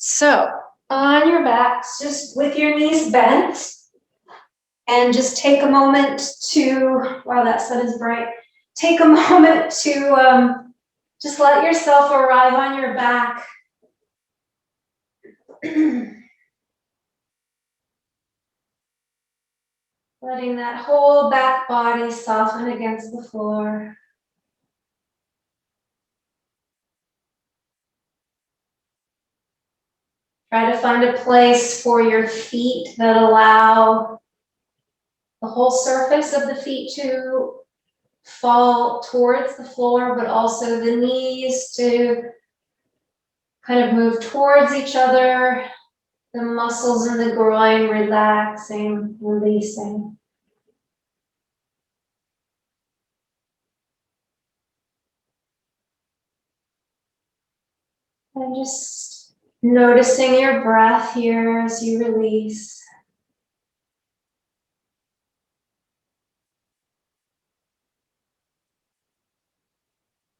So on your backs, just with your knees bent, and just take a moment to, wow, that sun is bright. Take a moment to just let yourself arrive on your back. Letting that whole back body soften against the floor. Try to find a place for your feet that allow the whole surface of the feet to fall towards the floor, but also the knees to kind of move towards each other. The muscles in the groin relaxing, releasing. And just noticing your breath here as you release.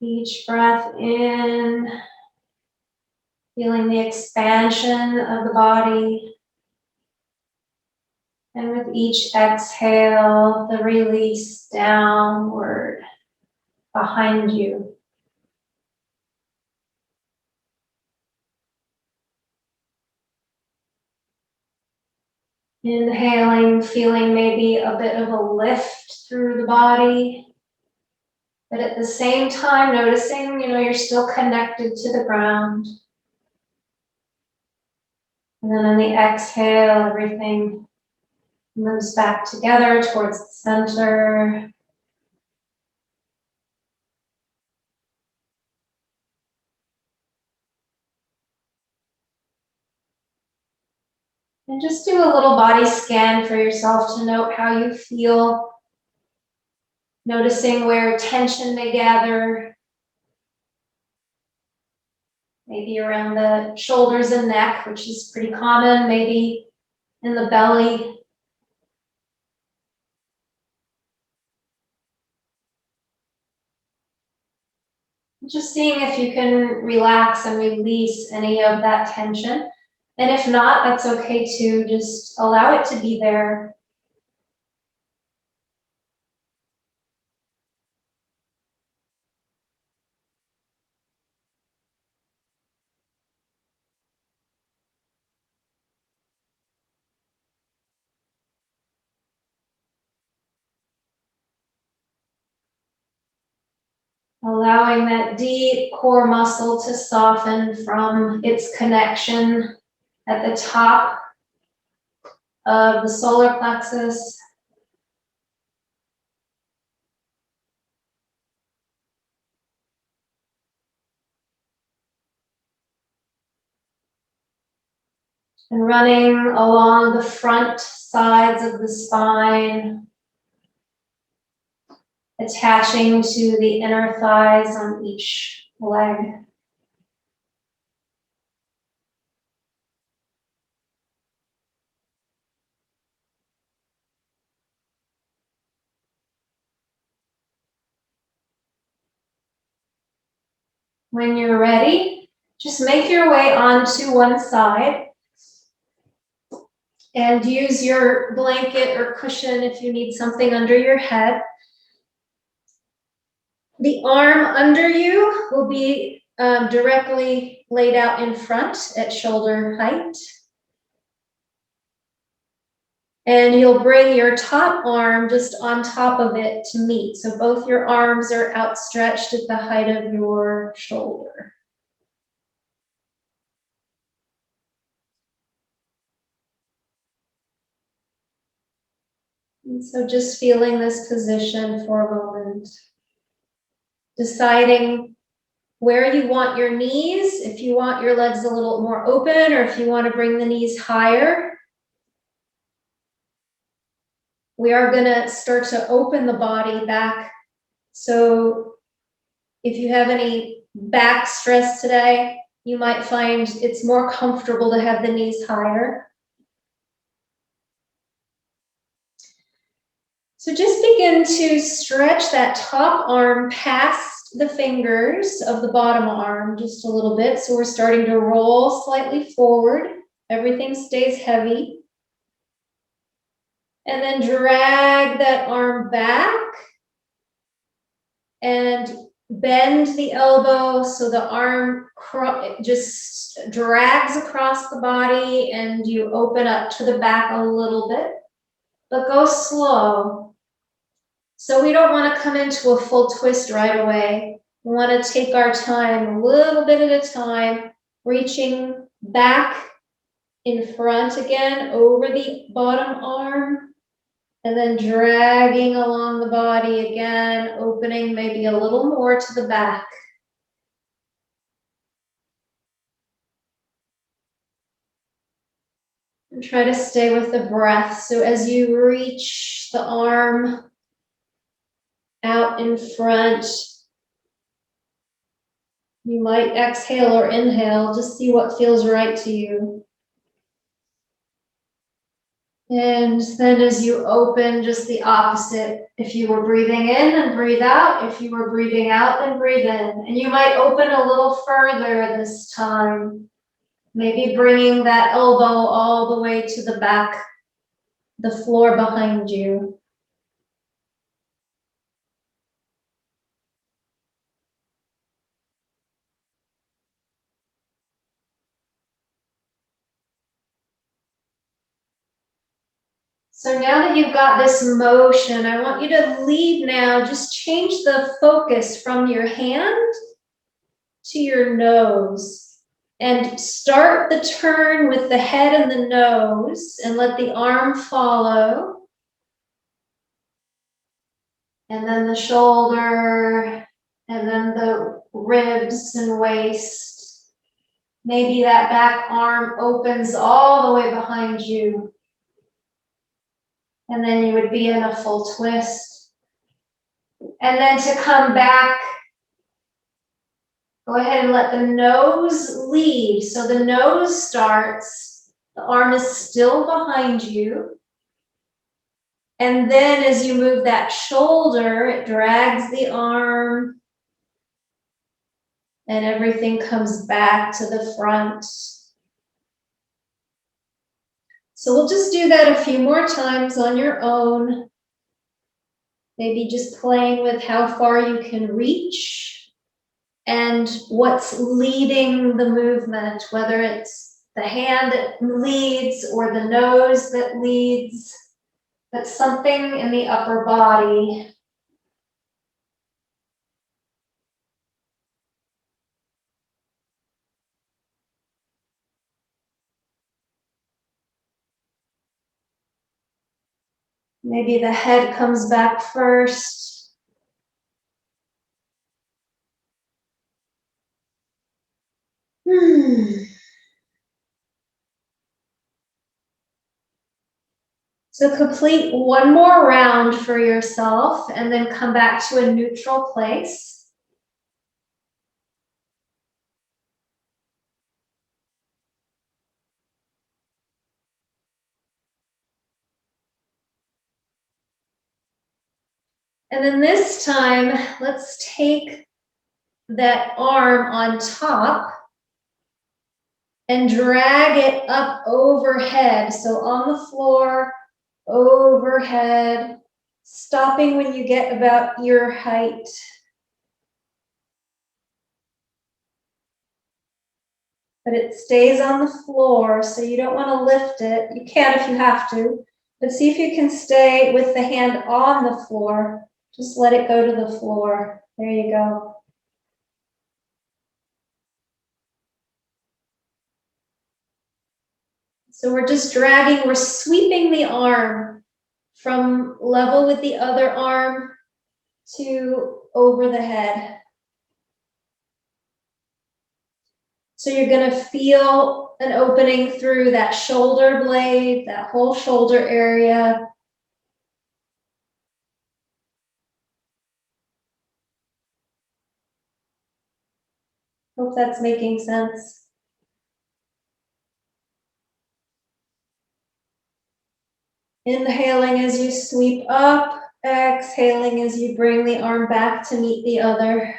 Each breath in, feeling the expansion of the body. And with each exhale, the release downward behind you. Inhaling, feeling maybe a bit of a lift through the body. But at the same time, noticing, you're still connected to the ground. And then on the exhale, everything moves back together towards the center. And just do a little body scan for yourself to note how you feel. Noticing where tension may gather. Maybe around the shoulders and neck, which is pretty common. Maybe in the belly. Just seeing if you can relax and release any of that tension. And if not, that's okay too. Just allow it to be there. Allowing that deep core muscle to soften from its connection at the top of the solar plexus. And running along the front sides of the spine, attaching to the inner thighs on each leg. When you're ready, just make your way onto one side and use your blanket or cushion if you need something under your head. The arm under you will be directly laid out in front at shoulder height. And you'll bring your top arm just on top of it to meet. So both your arms are outstretched at the height of your shoulder. And so just feeling this position for a moment. Deciding where you want your knees, if you want your legs a little more open or if you want to bring the knees higher. We are going to start to open the body back. So if you have any back stress today, you might find it's more comfortable to have the knees higher. So just begin to stretch that top arm past the fingers of the bottom arm just a little bit. So we're starting to roll slightly forward. Everything stays heavy. And then drag that arm back and bend the elbow so the arm just drags across the body and you open up to the back a little bit, but go slow. So we don't want to come into a full twist right away. We want to take our time, a little bit at a time, reaching back in front again over the bottom arm, and then dragging along the body again, opening maybe a little more to the back. And try to stay with the breath. So as you reach the arm out in front, you might exhale or inhale, just see what feels right to you. And then as you open, just the opposite. If you were breathing in, then breathe out. If you were breathing out, then breathe in. And you might open a little further this time. Maybe bringing that elbow all the way to the back, the floor behind you. So now that you've got this motion, I want you to leave now. Just change the focus from your hand to your nose. And start the turn with the head and the nose and let the arm follow. And then the shoulder, and then the ribs and waist. Maybe that back arm opens all the way behind you. And then you would be in a full twist. And then to come back, go ahead and let the nose lead. So the nose starts, the arm is still behind you. And then as you move that shoulder, it drags the arm and everything comes back to the front. So we'll just do that a few more times on your own. Maybe just playing with how far you can reach and what's leading the movement, whether it's the hand that leads or the nose that leads, but something in the upper body. Maybe the head comes back first. So complete one more round for yourself and then come back to a neutral place. And then this time, let's take that arm on top and drag it up overhead. So on the floor, overhead, stopping when you get about ear height. But it stays on the floor, so you don't want to lift it. You can if you have to, but see if you can stay with the hand on the floor. Just let it go to the floor. There you go. So we're just dragging, we're sweeping the arm from level with the other arm to over the head. So you're going to feel an opening through that shoulder blade, that whole shoulder area. Hope that's making sense. Inhaling as you sweep up, exhaling as you bring the arm back to meet the other.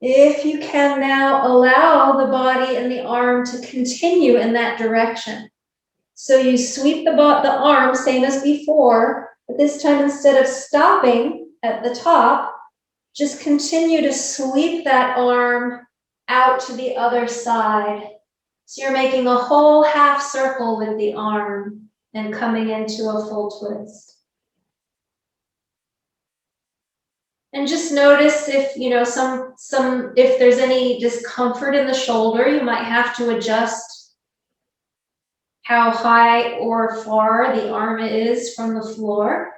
If you can now allow the body and the arm to continue in that direction. So you sweep the arm, same as before, but this time instead of stopping at the top, just continue to sweep that arm out to the other side. So you're making a whole half circle with the arm and coming into a full twist. And just notice if, you know, if there's any discomfort in the shoulder, you might have to adjust how high or far the arm is from the floor.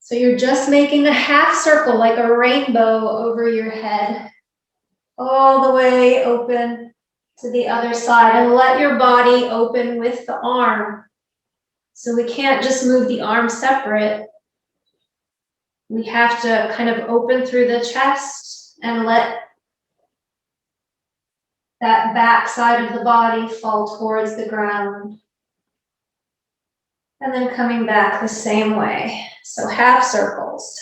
So you're just making a half circle, like a rainbow over your head, all the way open to the other side, and let your body open with the arm. So we can't just move the arm separate. We have to kind of open through the chest and let that back side of the body fall towards the ground. And then coming back the same way. So half circles.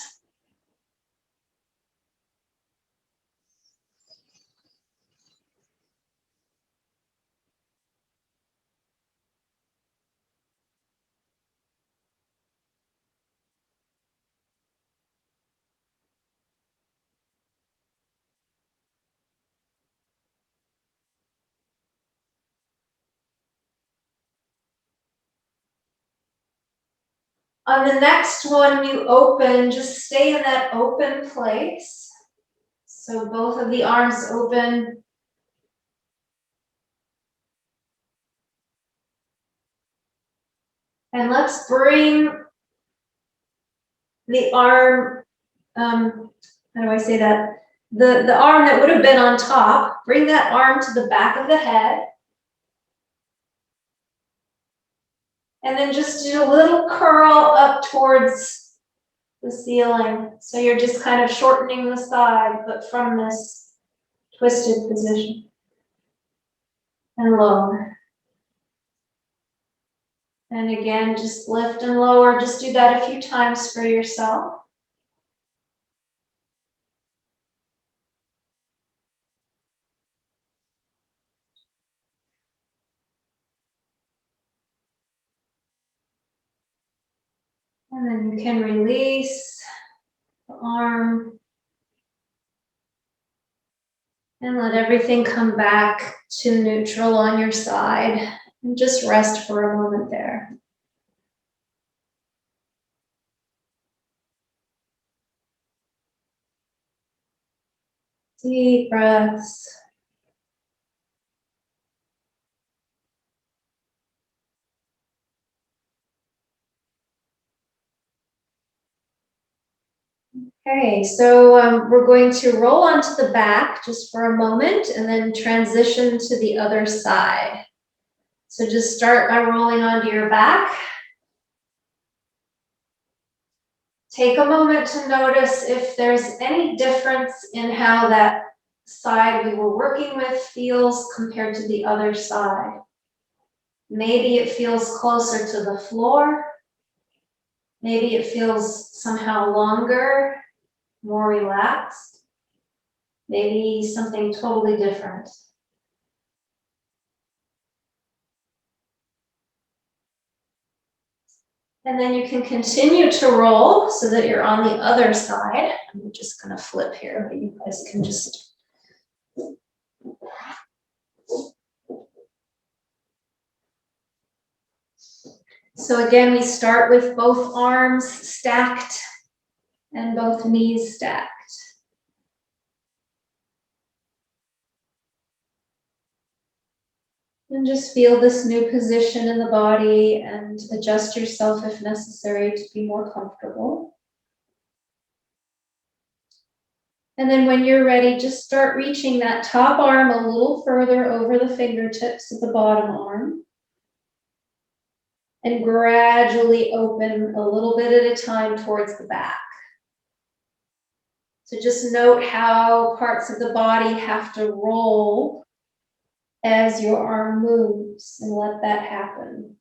On the next one, you open, just stay in that open place. So both of the arms open. And let's bring the arm, how do I say that? The arm that would have been on top, bring that arm to the back of the head. And then just do a little curl up towards the ceiling. So you're just kind of shortening the side, but from this twisted position. And lower. And again, just lift and lower. Just do that a few times for yourself. And then you can release the arm. And let everything come back to neutral on your side. And just rest for a moment there. Deep breaths. Okay, so we're going to roll onto the back just for a moment and then transition to the other side. So just start by rolling onto your back. Take a moment to notice if there's any difference in how that side we were working with feels compared to the other side. Maybe it feels closer to the floor. Maybe it feels somehow longer, more relaxed. Maybe something totally different. And then you can continue to roll so that you're on the other side. I'm just going to flip here, but you guys can just. So again, we start with both arms stacked and both knees stacked. And just feel this new position in the body and adjust yourself if necessary to be more comfortable. And then when you're ready, just start reaching that top arm a little further over the fingertips of the bottom arm. And gradually open a little bit at a time towards the back. So just note how parts of the body have to roll as your arm moves, and let that happen.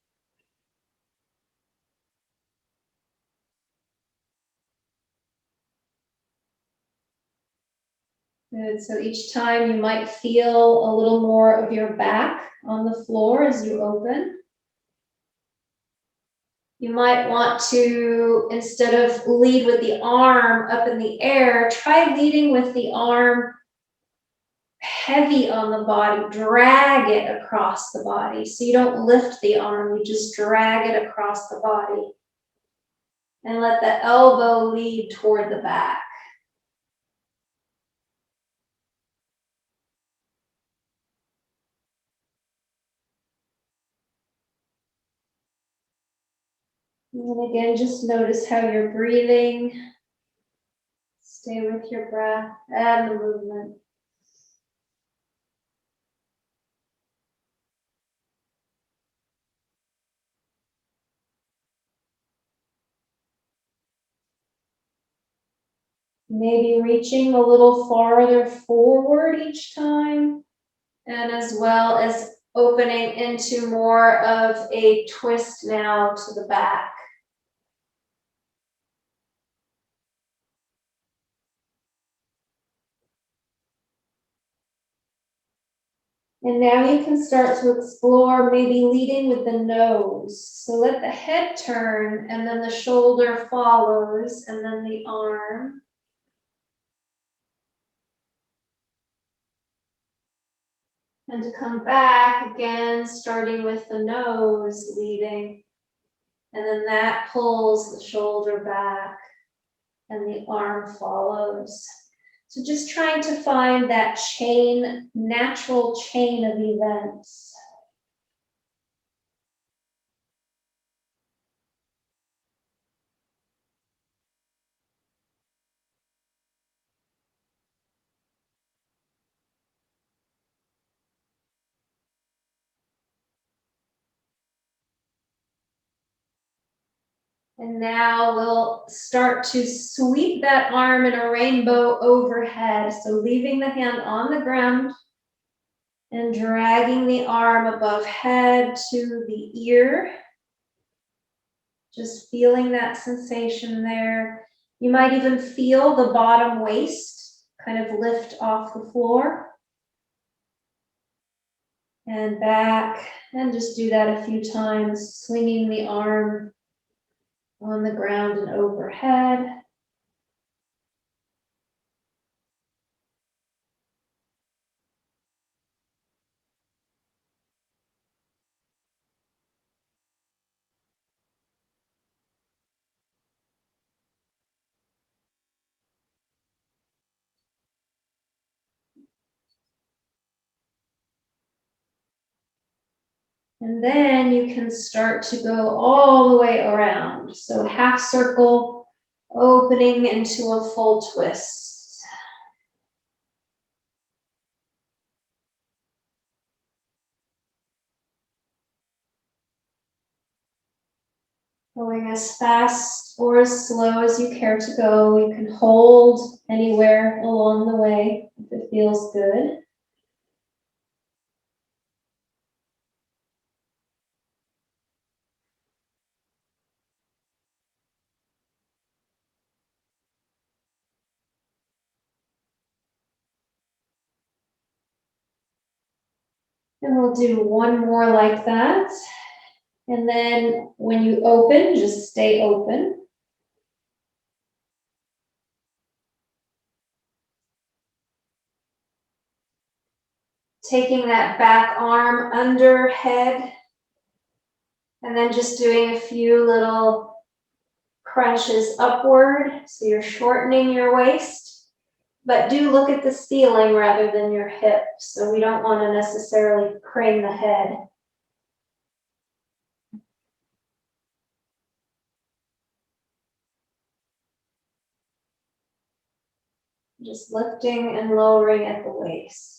Good, so each time you might feel a little more of your back on the floor as you open. You might want to, instead of lead with the arm up in the air, try leading with the arm heavy on the body, drag it across the body. So you don't lift the arm, you just drag it across the body. And let the elbow lead toward the back. And then again, just notice how you're breathing. Stay with your breath and the movement. Maybe reaching a little farther forward each time, and as well as opening into more of a twist now to the back. And now you can start to explore maybe leading with the nose. So let the head turn, and then the shoulder follows, and then the arm. And to come back again, starting with the nose leading. And then that pulls the shoulder back, and the arm follows. So just trying to find that chain, natural chain of events. And now we'll start to sweep that arm in a rainbow overhead. So leaving the hand on the ground and dragging the arm above head to the ear. Just feeling that sensation there. You might even feel the bottom waist kind of lift off the floor. And back, and just do that a few times, swinging the arm on the ground and overhead. And then you can start to go all the way around. So half circle, opening into a full twist. Going as fast or as slow as you care to go. You can hold anywhere along the way if it feels good. And we'll do one more like that. And then when you open, just stay open. Taking that back arm under head, and then just doing a few little crunches upward. So you're shortening your waist, but do look at the ceiling rather than your hips. So we don't want to necessarily crane the head. Just lifting and lowering at the waist.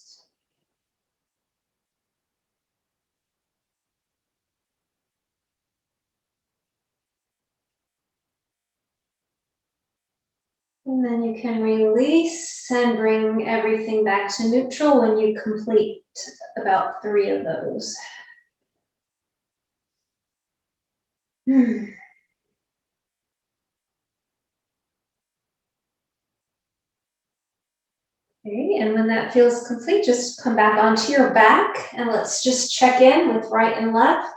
And then you can release and bring everything back to neutral when you complete about 3 of those. Okay, and when that feels complete, just come back onto your back and let's just check in with right and left.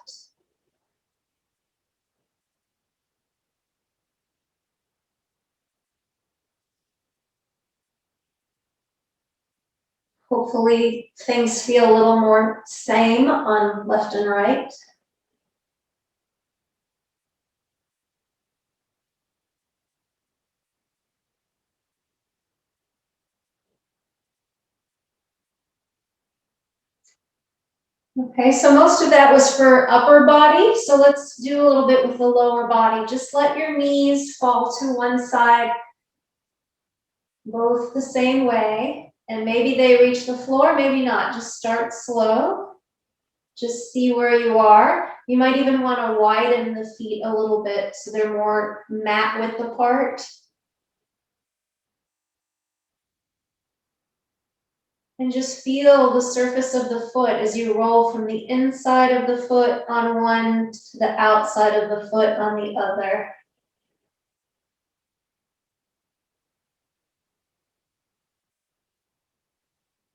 Hopefully things feel a little more same on left and right. Okay, so most of that was for upper body. So let's do a little bit with the lower body. Just let your knees fall to one side, both the same way. And maybe they reach the floor, maybe not. Just start slow. Just see where you are. You might even want to widen the feet a little bit so they're more mat width apart. And just feel the surface of the foot as you roll from the inside of the foot on one to the outside of the foot on the other.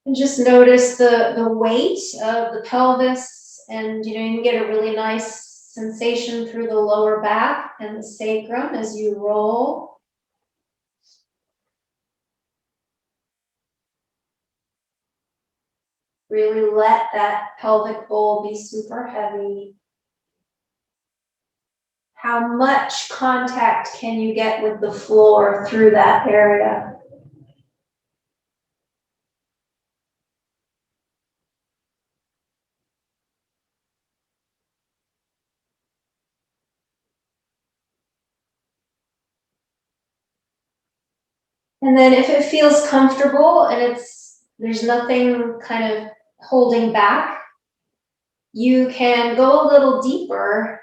And just notice the weight of the pelvis, and you can get a really nice sensation through the lower back and the sacrum as you roll. Really let that pelvic bowl be super heavy. How much contact can you get with the floor through that area? And then if it feels comfortable and there's nothing kind of holding back, you can go a little deeper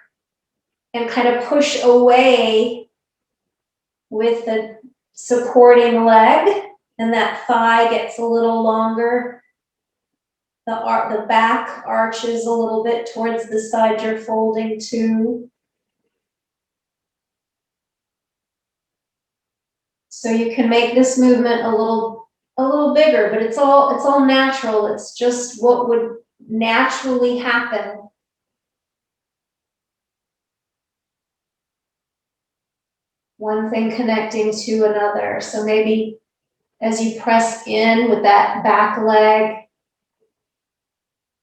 and kind of push away with the supporting leg, and that thigh gets a little longer. The back arches a little bit towards the side you're folding to. So you can make this movement a little bigger, but it's all natural. It's just what would naturally happen. One thing connecting to another. So maybe as you press in with that back leg,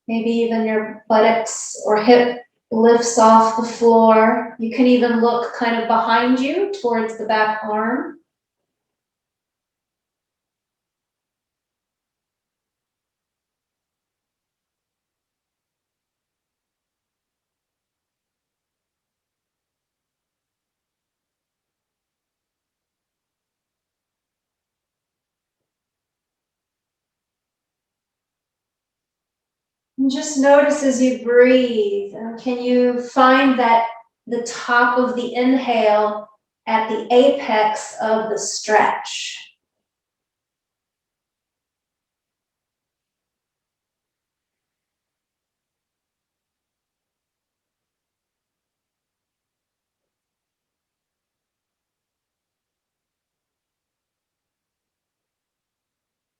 maybe even your buttocks or hip lifts off the floor. You can even look kind of behind you towards the back arm. And just notice as you breathe, can you find that the top of the inhale at the apex of the stretch?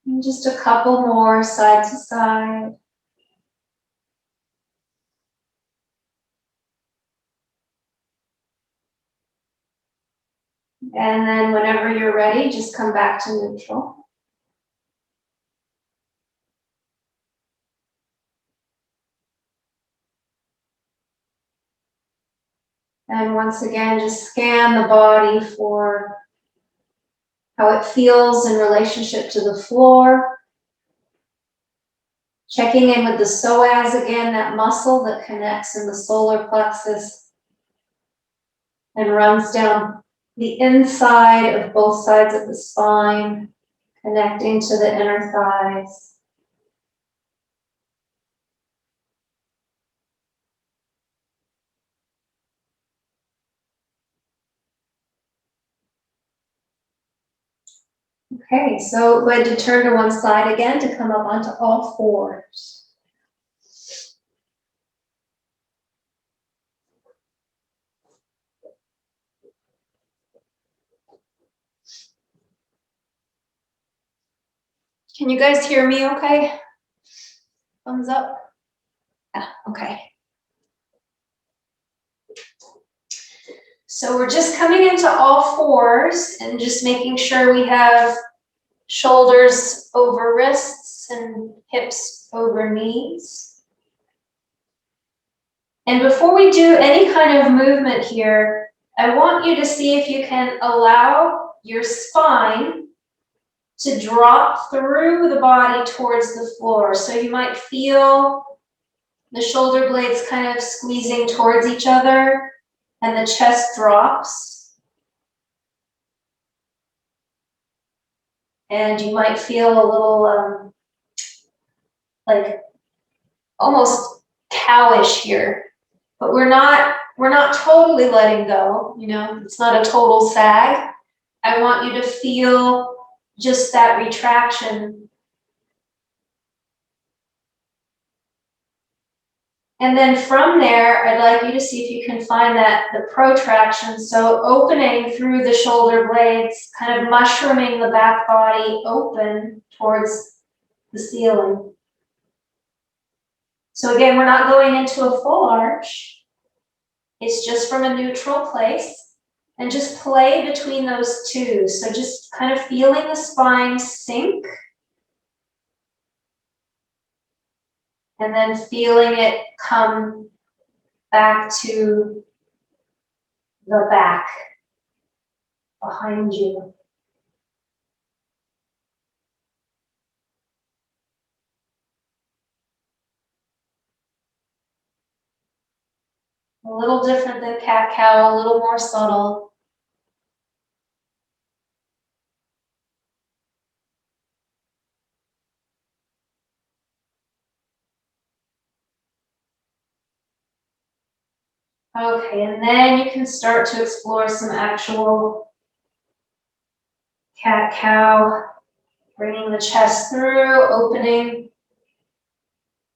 And just a couple more side to side. And then whenever you're ready, just come back to neutral. And once again, just scan the body for how it feels in relationship to the floor. Checking in with the psoas again, that muscle that connects in the solar plexus and runs down the inside of both sides of the spine, connecting to the inner thighs. Okay, so go ahead to turn to one side again to come up onto all fours. Can you guys hear me okay? Thumbs up? Yeah, okay. So we're just coming into all fours and just making sure we have shoulders over wrists and hips over knees. And before we do any kind of movement here, I want you to see if you can allow your spine to drop through the body towards the floor. So you might feel the shoulder blades kind of squeezing towards each other and the chest drops. And you might feel a little like almost cowish here, but we're not totally letting go, you know, it's not a total sag. I want you to feel just that retraction. And then from there, I'd like you to see if you can find the protraction. So opening through the shoulder blades, kind of mushrooming the back body open towards the ceiling. So again, we're not going into a full arch. It's just from a neutral place. And just play between those two. So just kind of feeling the spine sink. And then feeling it come back to the back behind you. A little different than cat-cow, a little more subtle. Okay, and then you can start to explore some actual cat-cow, bringing the chest through, opening,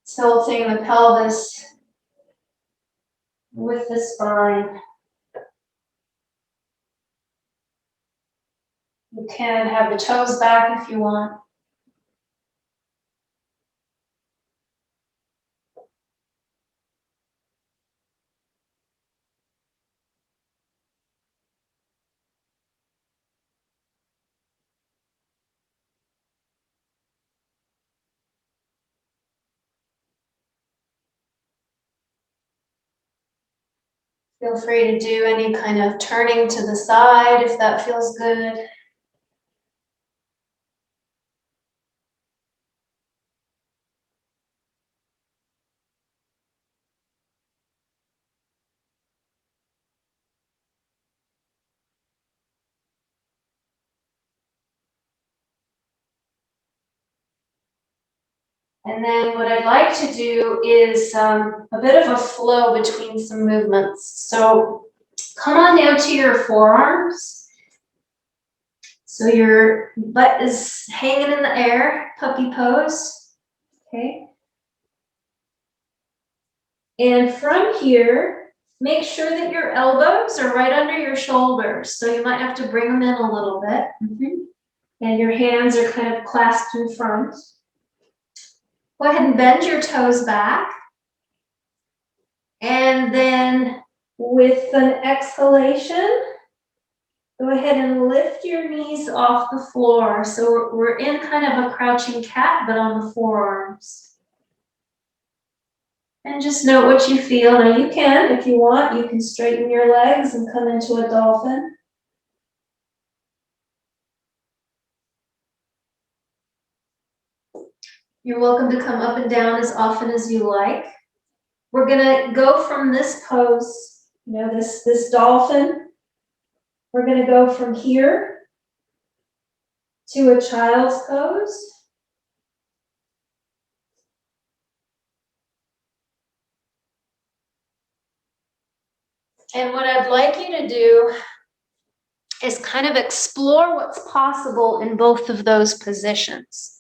tilting the pelvis with the spine. You can have the toes back if you want. Feel free to do any kind of turning to the side if that feels good. And then what I'd like to do is a bit of a flow between some movements. So come on down to your forearms. So your butt is hanging in the air, puppy pose, okay? And from here, make sure that your elbows are right under your shoulders. So you might have to bring them in a little bit. And your hands are kind of clasped in front. Go ahead and bend your toes back. And then with an exhalation, go ahead and lift your knees off the floor. So we're in kind of a crouching cat, but on the forearms. And just note what you feel. Now you can, if you want, you can straighten your legs and come into a dolphin. You're welcome to come up and down as often as you like. We're gonna go from this pose, you know, this dolphin. We're gonna go from here to a child's pose. And what I'd like you to do is kind of explore what's possible in both of those positions.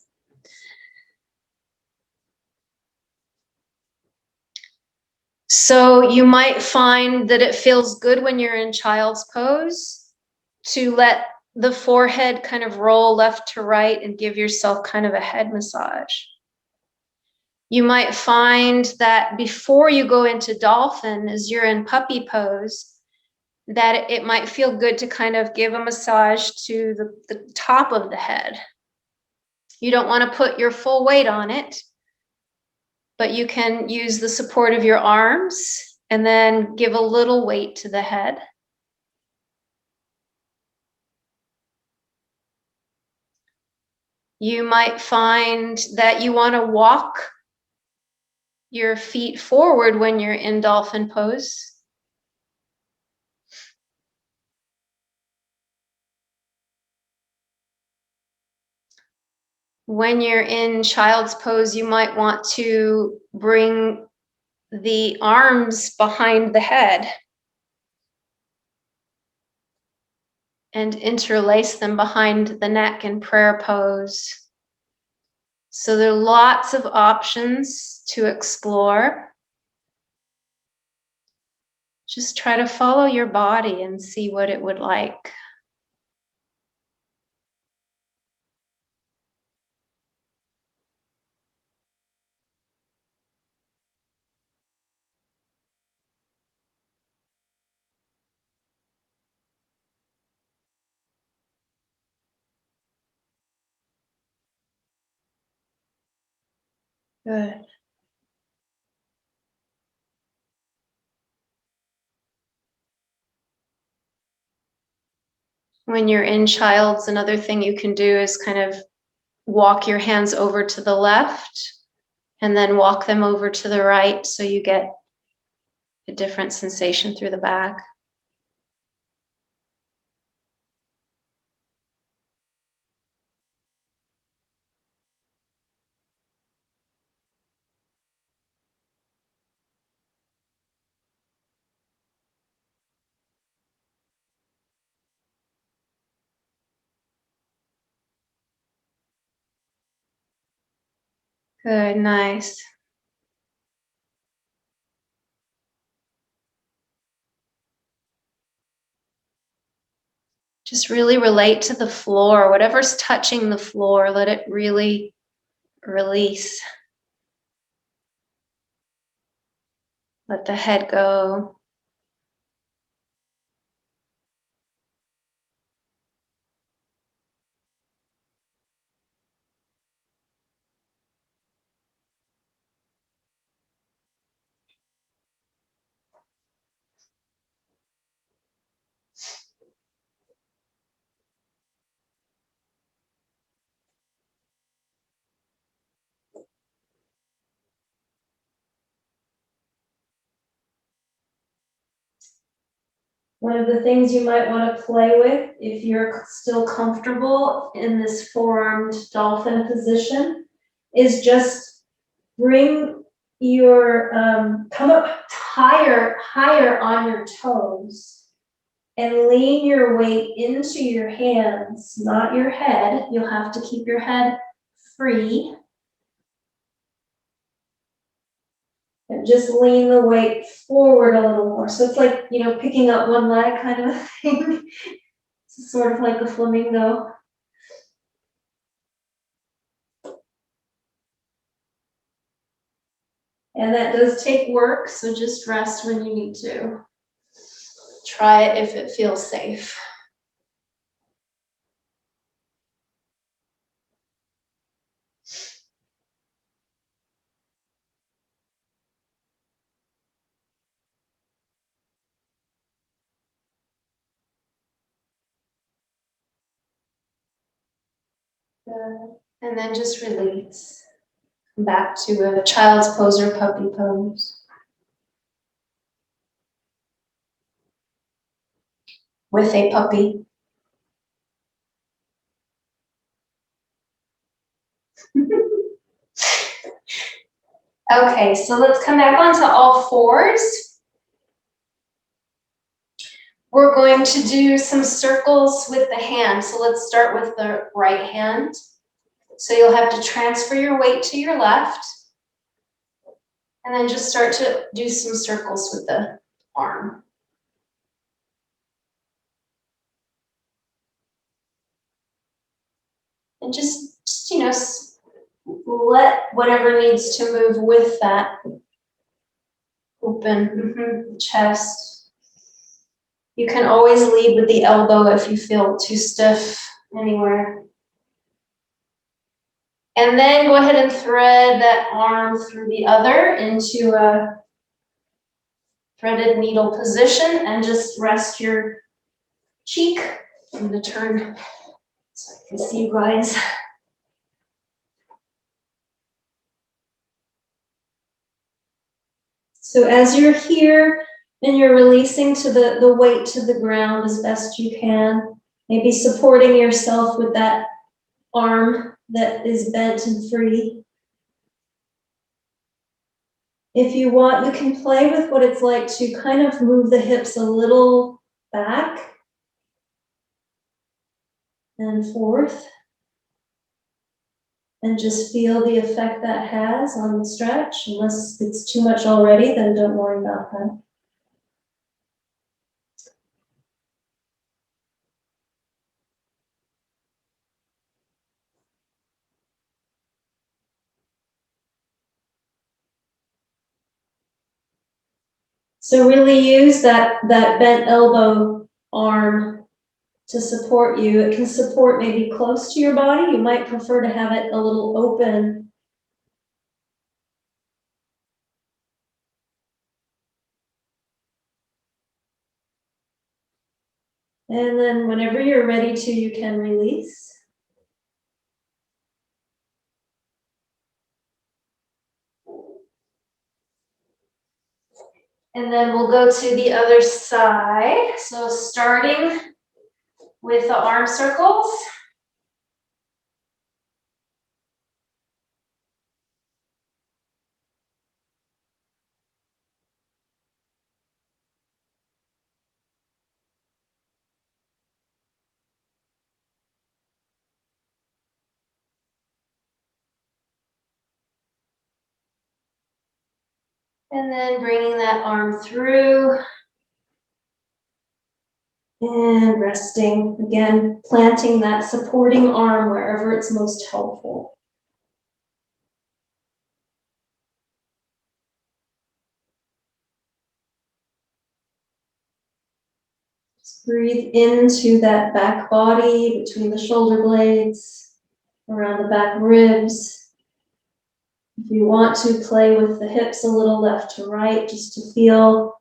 So you might find that it feels good when you're in child's pose to let the forehead kind of roll left to right and give yourself kind of a head massage. You might find that before you go into dolphin, as you're in puppy pose, that it might feel good to kind of give a massage to the top of the head. You don't want to put your full weight on it, but you can use the support of your arms and then give a little weight to the head. You might find that you want to walk your feet forward when you're in dolphin pose. When you're in child's pose, you might want to bring the arms behind the head and interlace them behind the neck in prayer pose. So there are lots of options to explore. Just try to follow your body and see what it would like. Good. When you're in child's, another thing you can do is kind of walk your hands over to the left and then walk them over to the right so you get a different sensation through the back. Good, nice. Just really relate to the floor. Whatever's touching the floor, let it really release. Let the head go. One of the things you might want to play with, if you're still comfortable in this forearmed dolphin position, is just bring your, come up higher on your toes and lean your weight into your hands, not your head. You'll have to keep your head free. And just lean the weight forward a little more. So it's like, you know, picking up one leg kind of a thing. It's sort of like a flamingo. And that does take work, so just rest when you need to. Try it if it feels safe. Good. And then just release. Come back to a child's pose or puppy pose. With a puppy. Okay, so let's come back onto all fours. We're going to do some circles with the hand. So let's start with the right hand. So you'll have to transfer your weight to your left. And then just start to do some circles with the arm. And just you know, let whatever needs to move with that open chest. You can always lead with the elbow if you feel too stiff anywhere. And then go ahead and thread that arm through the other into a threaded needle position and just rest your cheek. I'm going to turn so I can see you guys. So as you're here and you're releasing to the weight to the ground as best you can, maybe supporting yourself with that arm that is bent and free. If you want, you can play with what it's like to kind of move the hips a little back and forth. And just feel the effect that has on the stretch. Unless it's too much already, then don't worry about that. So really use that bent elbow arm to support you. It can support maybe close to your body. You might prefer to have it a little open. And then whenever you're ready to, you can release. And then we'll go to the other side. So starting with the arm circles. And then bringing that arm through. And resting, again, planting that supporting arm wherever it's most helpful. Just breathe into that back body, between the shoulder blades, around the back ribs. If you want to play with the hips a little left to right, just to feel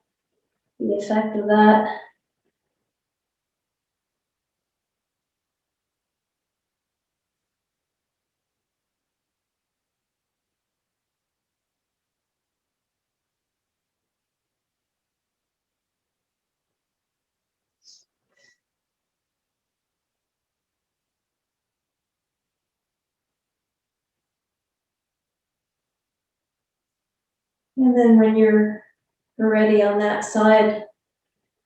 the effect of that. And then when you're ready on that side,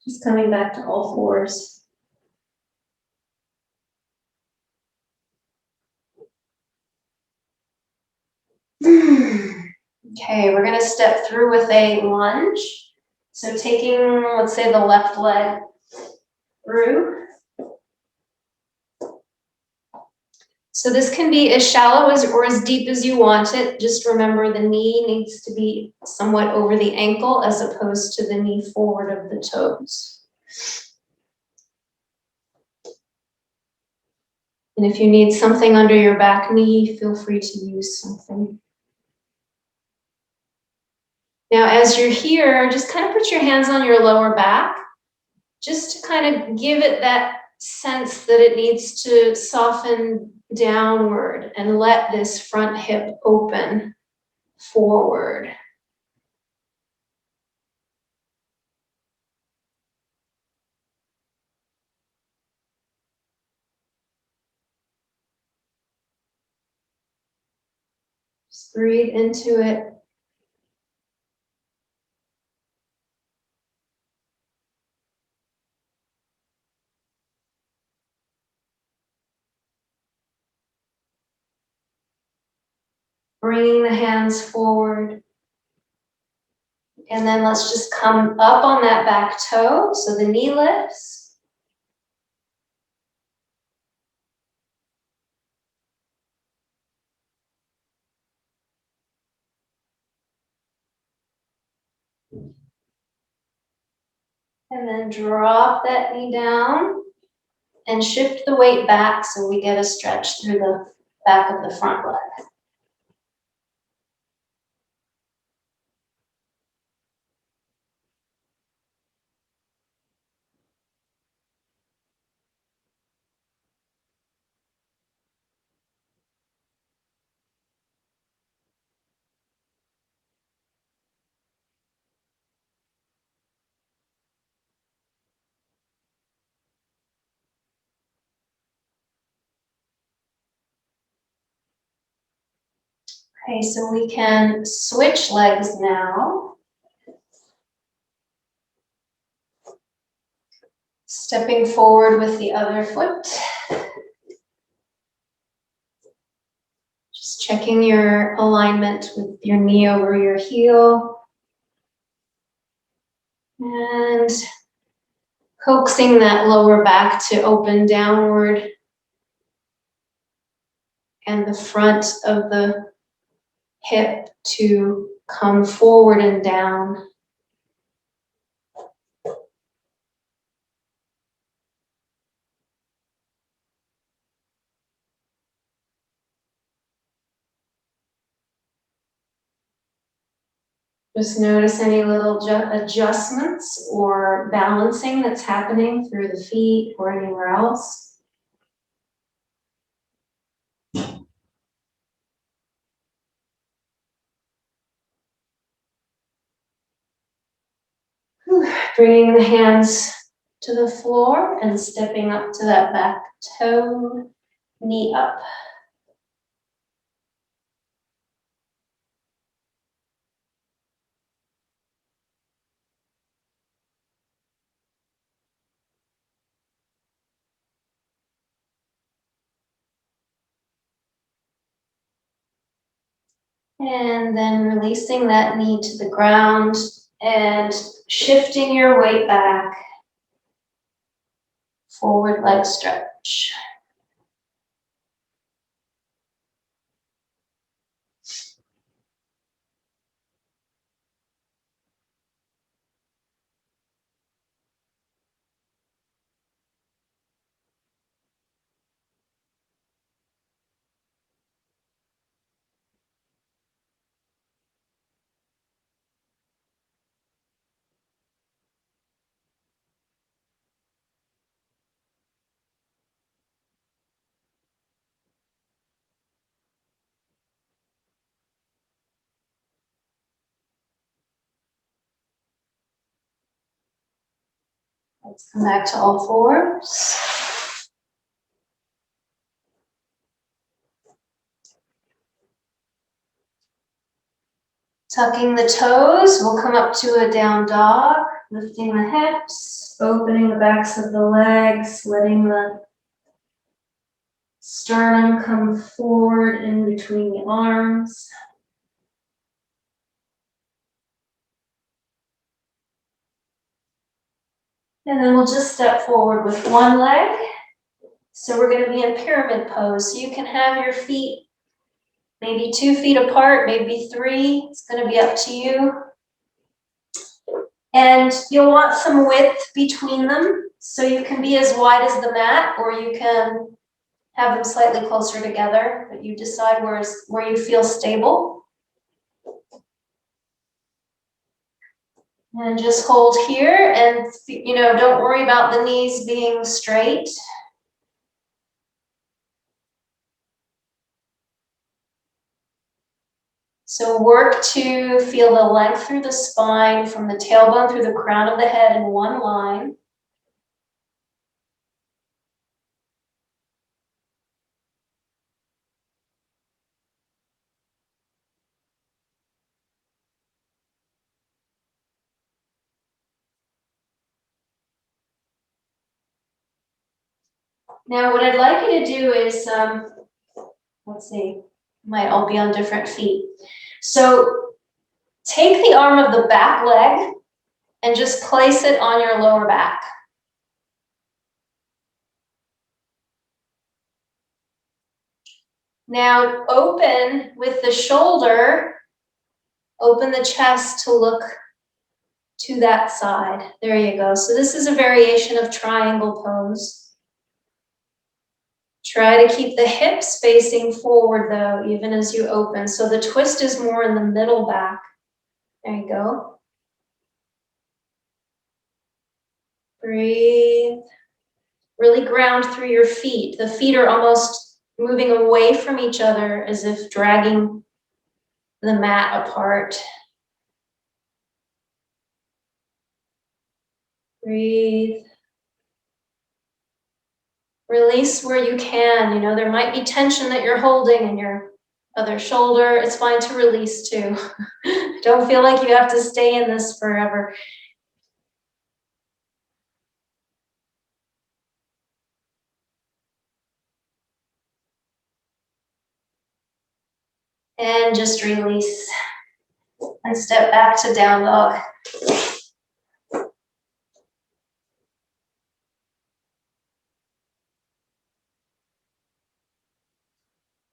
just coming back to all fours. Okay, we're gonna step through with a lunge. So taking, let's say, the left leg through. So this can be as shallow as or as deep as you want it. Just remember the knee needs to be somewhat over the ankle as opposed to the knee forward of the toes. And if you need something under your back knee, feel free to use something. Now, as you're here, just kind of put your hands on your lower back, just to kind of give it that sense that it needs to soften downward and let this front hip open forward. Just breathe into it. Bringing the hands forward. And then let's just come up on that back toe. So the knee lifts. And then drop that knee down and shift the weight back so we get a stretch through the back of the front leg. Okay, so we can switch legs now. Stepping forward with the other foot. Just checking your alignment with your knee over your heel. And coaxing that lower back to open downward. And the front of the hip to come forward and down. Just notice any little adjustments or balancing that's happening through the feet or anywhere else. Bringing the hands to the floor and stepping up to that back toe, knee up. And then releasing that knee to the ground and shifting your weight back. Forward leg stretch. Let's come back to all fours. Tucking the toes, we'll come up to a down dog, lifting the hips, opening the backs of the legs, letting the sternum come forward in between the arms. And then we'll just step forward with one leg. So we're going to be in pyramid pose. So you can have your feet maybe 2 feet apart, maybe 3. It's going to be up to you. And you'll want some width between them. So you can be as wide as the mat, or you can have them slightly closer together, but you decide where you feel stable. And just hold here and, don't worry about the knees being straight. So work to feel the length through the spine from the tailbone through the crown of the head in one line. Now, what I'd like you to do is, let's see, might all be on different feet. So take the arm of the back leg and just place it on your lower back. Now open with the shoulder, open the chest to look to that side. There you go. So this is a variation of triangle pose. Try to keep the hips facing forward though, even as you open. So the twist is more in the middle back. There you go. Breathe. Really ground through your feet. The feet are almost moving away from each other as if dragging the mat apart. Breathe. Release where you can. You know, there might be tension that you're holding in your other shoulder. It's fine to release too. Don't feel like you have to stay in this forever. And just release. And step back to down dog.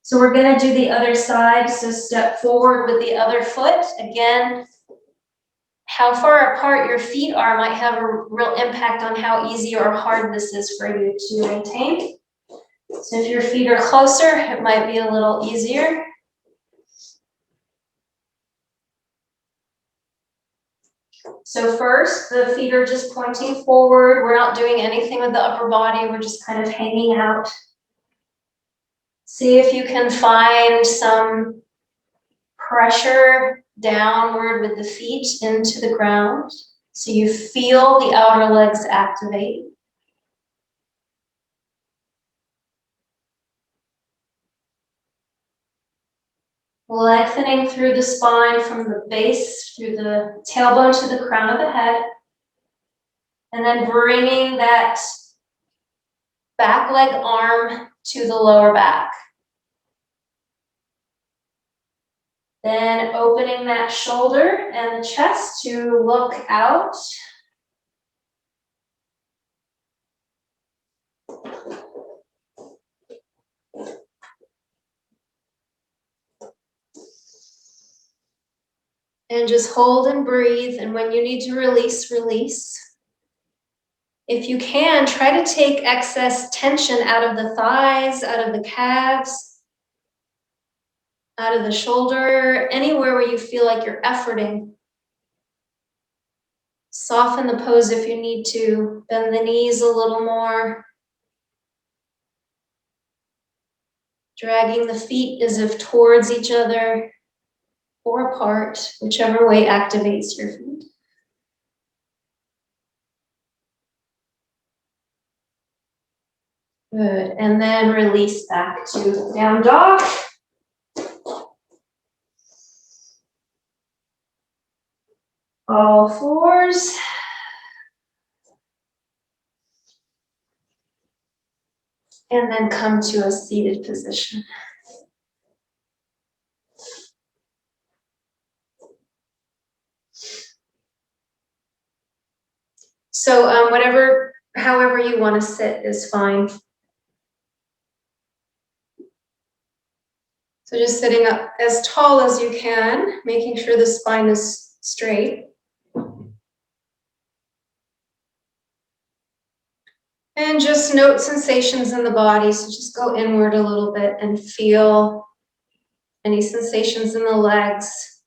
So we're going to do the other side. So step forward with the other foot. Again, how far apart your feet are might have a real impact on how easy or hard this is for you to maintain. So if your feet are closer, it might be a little easier. So first, the feet are just pointing forward. We're not doing anything with the upper body. We're just kind of hanging out. See if you can find some pressure downward with the feet into the ground. So you feel the outer legs activate. Lengthening through the spine from the base, through the tailbone to the crown of the head. And then bringing that back leg arm to the lower back. Then opening that shoulder and the chest to look out. And just hold and breathe. And when you need to release, release. If you can, try to take excess tension out of the thighs, out of the calves, out of the shoulder, anywhere where you feel like you're efforting. Soften the pose if you need to. Bend the knees a little more. Dragging the feet as if towards each other or apart, whichever way activates your feet. Good, and then release back to down dog. All fours. And then come to a seated position. So however you want to sit is fine. So just sitting up as tall as you can, making sure the spine is straight. And just note sensations in the body. So just go inward a little bit and feel any sensations in the legs.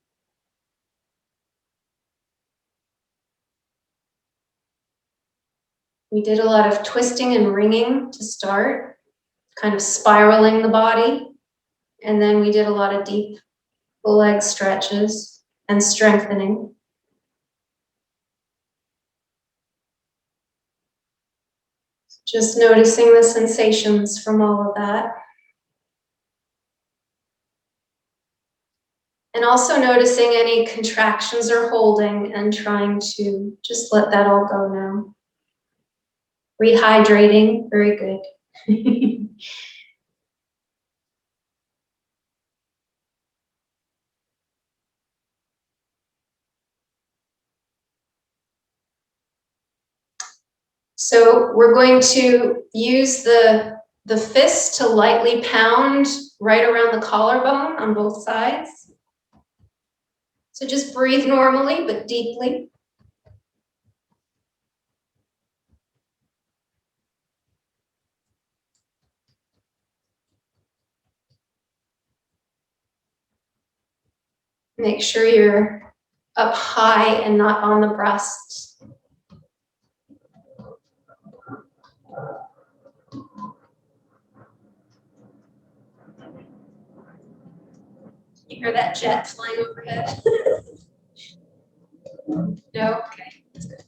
We did a lot of twisting and wringing to start, kind of spiraling the body. And then we did a lot of deep leg stretches and strengthening. Just noticing the sensations from all of that. And also noticing any contractions or holding and trying to just let that all go now. Rehydrating, very good. So we're going to use the fist to lightly pound right around the collarbone on both sides. So just breathe normally, but deeply. Make sure you're up high and not on the breast. You hear that jet flying overhead? No? Okay. That's good.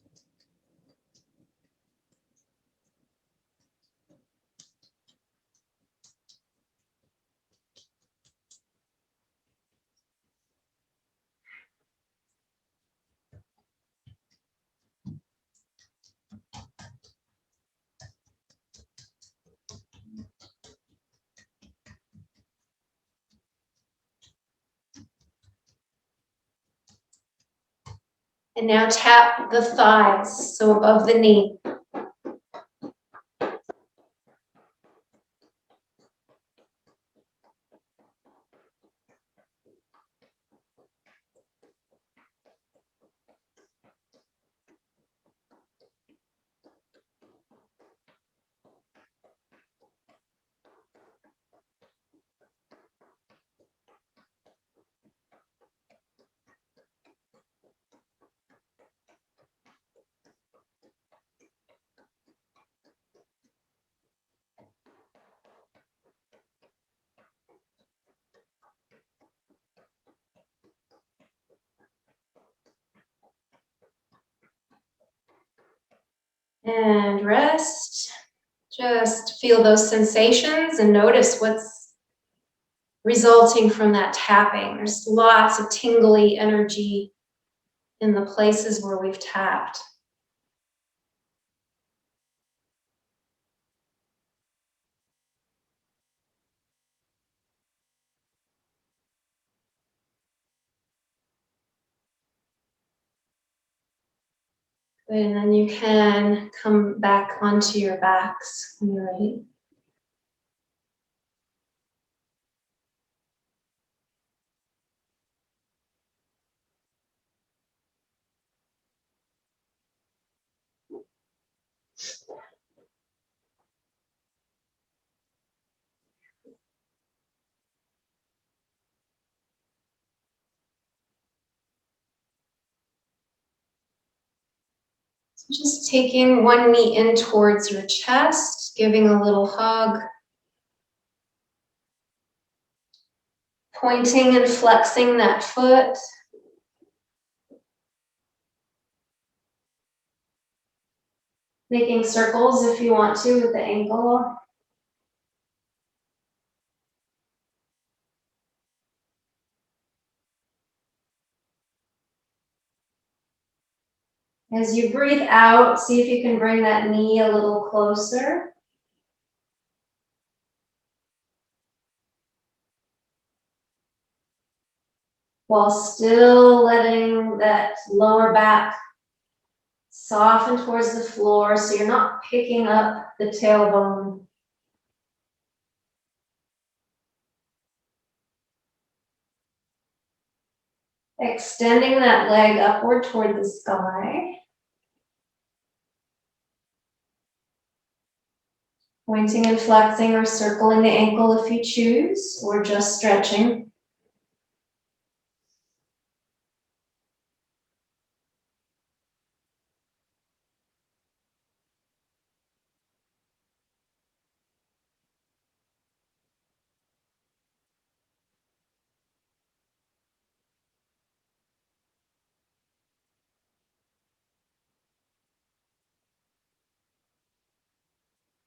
And now tap the thighs, so above the knee. And rest. Just feel those sensations and notice what's resulting from that tapping. There's lots of tingly energy in the places where we've tapped. Good, and then you can come back onto your backs when you're ready. So just taking one knee in towards your chest, giving a little hug. Pointing and flexing that foot. Making circles if you want to with the ankle. As you breathe out, see if you can bring that knee a little closer. While still letting that lower back soften towards the floor so you're not picking up the tailbone. Extending that leg upward toward the sky. Pointing and flexing or circling the ankle if you choose, or just stretching.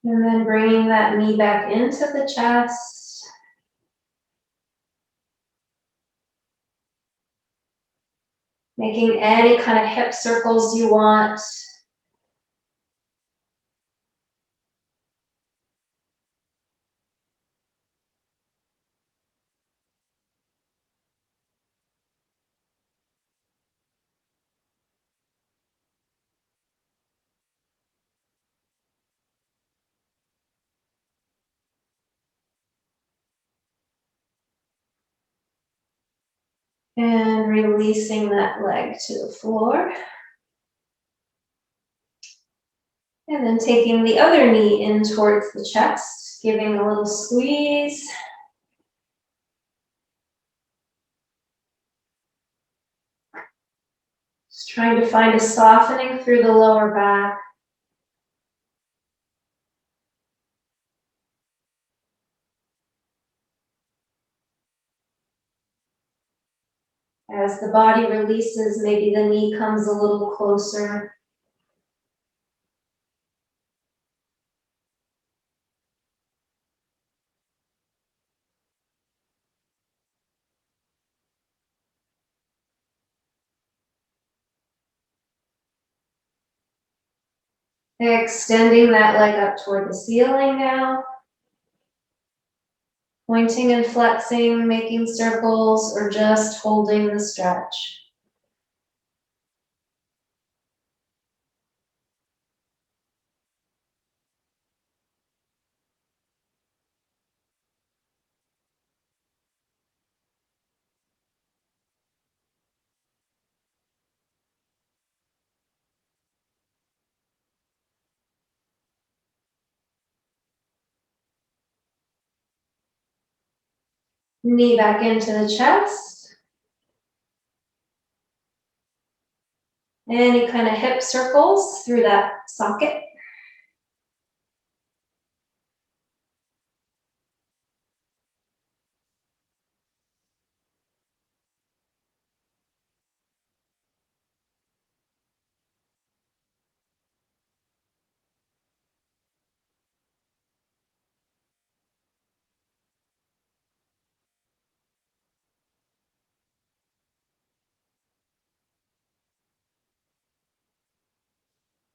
And then bringing that knee back into the chest. Making any kind of hip circles you want. And releasing that leg to the floor. And then taking the other knee in towards the chest, giving a little squeeze. Just trying to find a softening through the lower back. As the body releases, maybe the knee comes a little closer. Extending that leg up toward the ceiling now. Pointing and flexing, making circles, or just holding the stretch. Knee back into the chest. Any kind of hip circles through that socket.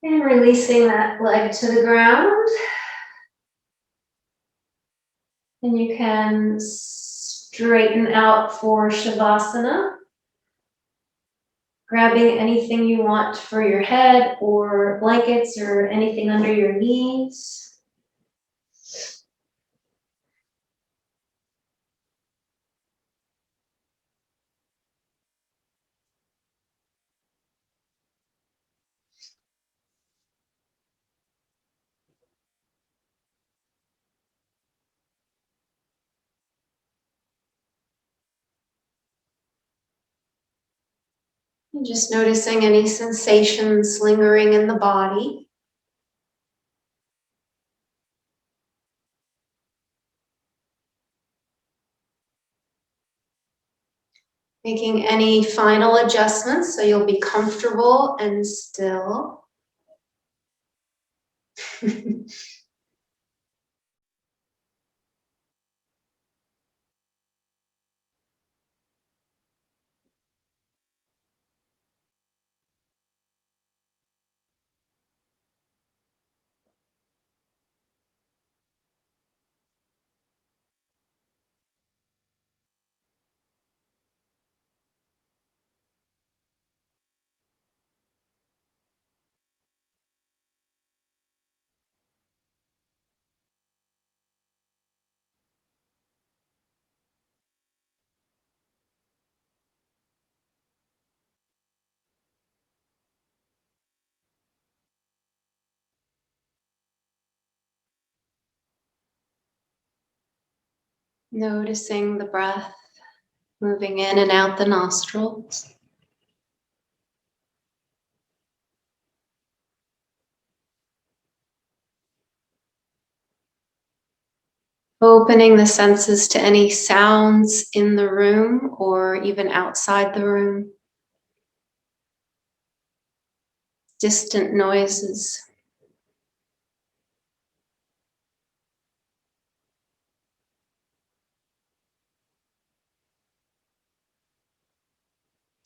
And releasing that leg to the ground. And you can straighten out for Savasana. Grabbing anything you want for your head or blankets or anything under your knees. And just noticing any sensations lingering in the body. Making any final adjustments so you'll be comfortable and still. Noticing the breath moving in and out the nostrils. Opening the senses to any sounds in the room or even outside the room. Distant noises.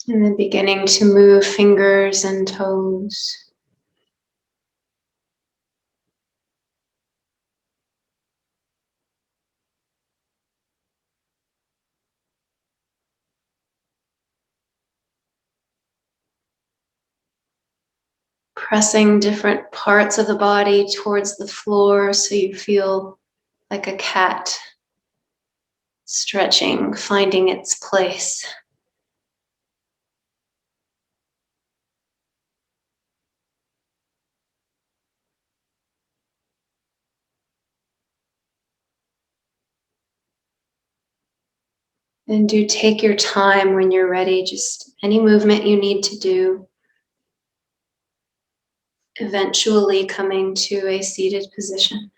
And then beginning to move fingers and toes. Pressing different parts of the body towards the floor so you feel like a cat stretching, finding its place. And do take your time when you're ready, just any movement you need to do. eventually coming to a seated position.